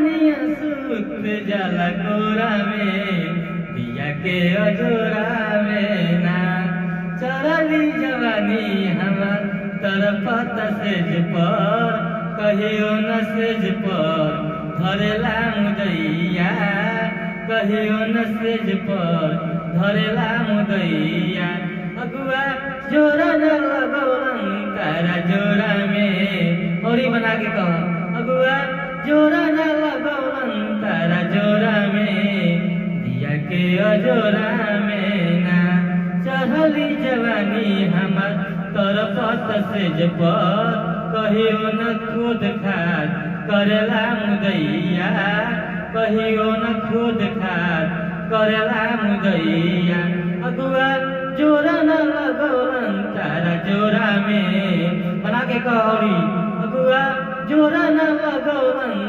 निया सूत जाला कोरा में दिया के अजोरा में ना चढ़ली जवानी हमार तरफत सेज पर कहियो न सेज पर धरेला मुदैया कहियो न सेज पर धरेला मुदैया अगुआ जोरा न लगौलन तारा जोरा में औरी बना के कह अगुआ जोरा न लगौलन तारा जोरा में दिया के अजोरा में ना चढ़ली जवानी हमार तरफत सेज पर कहियो न खुद खाद करेला मुदैया कहियो न खुद खाद करेला मुदैया अगुआ जोरा न लगौलन तारा जोरा में बना के कहरी अगुआ जोरा न लगौलन